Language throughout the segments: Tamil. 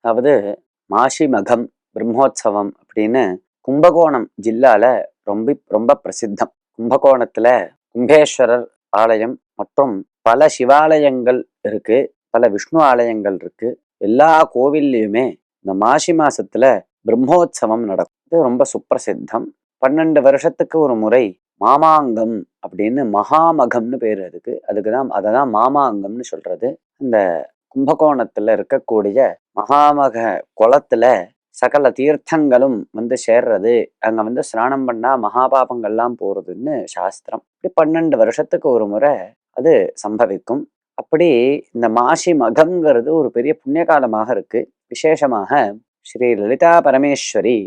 அதாவது மாசி மகம் பிரம்மோற்சவம் அப்படின்னு கும்பகோணம் ஜில்லால ரொம்ப ரொம்ப பிரசித்தம். கும்பகோணத்துல கும்பேஸ்வரர் ஆலயம் மற்றும் பல சிவாலயங்கள் இருக்கு, பல விஷ்ணு ஆலயங்கள் இருக்கு. எல்லா கோவில்லையுமே இந்த மாசி மாசத்துல பிரம்மோற்சவம் நடக்கும். இது ரொம்ப சுப்பிரசித்தம். 12 வருஷத்துக்கு ஒரு முறை மாமாங்கம் அப்படின்னு மகாமகம்னு பேர் அதுக்குதான் அததான் மாமாங்கம்னு சொல்றது. இந்த கும்பகோணத்துல இருக்கக்கூடிய மகாமக குளத்துல சகல தீர்த்தங்களும் சேர்றது, அங்க ஸ்நானம் பண்ணா மகாபாபங்கள்லாம் போறதுன்னு சாஸ்திரம். இப்படி 12 வருஷத்துக்கு ஒரு முறை அது சம்பவிக்கும். அப்படி இந்த மாசி மகம்ங்கிறது ஒரு பெரிய புண்ணிய காலமாக இருக்கு. விசேஷமாக ஸ்ரீ லலிதா பரமேஸ்வரி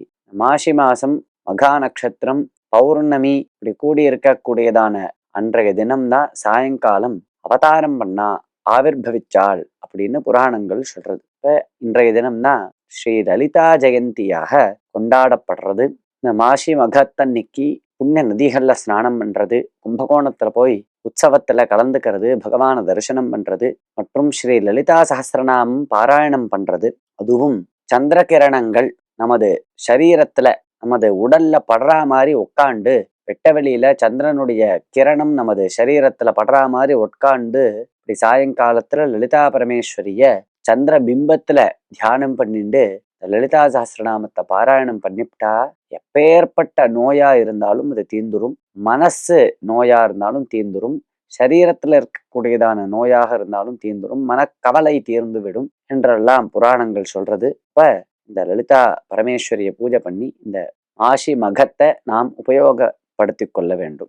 மாசி மாசம் மகா நட்சத்திரம் பௌர்ணமி இப்படி கூடியிருக்கக்கூடியதான அன்றைய தினம்தான் சாயங்காலம் அவதாரம் பண்ணா ஆவிர்பவிச்சாள் அப்படின்னு புராணங்கள் சொல்றது. இப்ப இன்றைய தினம்தான் ஸ்ரீ லலிதா ஜெயந்தியாக கொண்டாடப்படுறது. இந்த மாசி மகத்தன்னைக்கு புண்ணிய நதிகள்ல ஸ்நானம் பண்றது, கும்பகோணத்துல போய் உற்சவத்துல கலந்துக்கிறது, பகவான தரிசனம் பண்றது மற்றும் ஸ்ரீ லலிதா சஹஸ்ரநாமம் பாராயணம் பண்றது, அதுவும் சந்திர கிரணங்கள் நமது சரீரத்துல நமது உடல்ல படுறா மாதிரி உட்காண்டு வெட்ட வெளியில சந்திரனுடைய கிரணம் நமது சரீரத்துல படுறா மாதிரி உட்காண்டு இப்படி சாயங்காலத்துல லலிதா பரமேஸ்வரிய சந்திர பிம்பத்துல தியானம் பண்ணிட்டு லலிதா சஹஸ்ரநாமத்தை பாராயணம் பண்ணிவிட்டா எப்பேற்பட்ட நோயா இருந்தாலும் அது தீந்துரும். மனசு நோயா இருந்தாலும் தீந்துரும், சரீரத்துல இருக்கக்கூடியதான நோயாக இருந்தாலும் தீந்துரும், மனக்கவலை தீர்ந்து விடும் என்றெல்லாம் புராணங்கள் சொல்றது. இப்ப இந்த லலிதா பரமேஸ்வரிய பூஜை பண்ணி இந்த மாசி மகத்தை நாம் உபயோகப்படுத்தி கொள்ள வேண்டும்.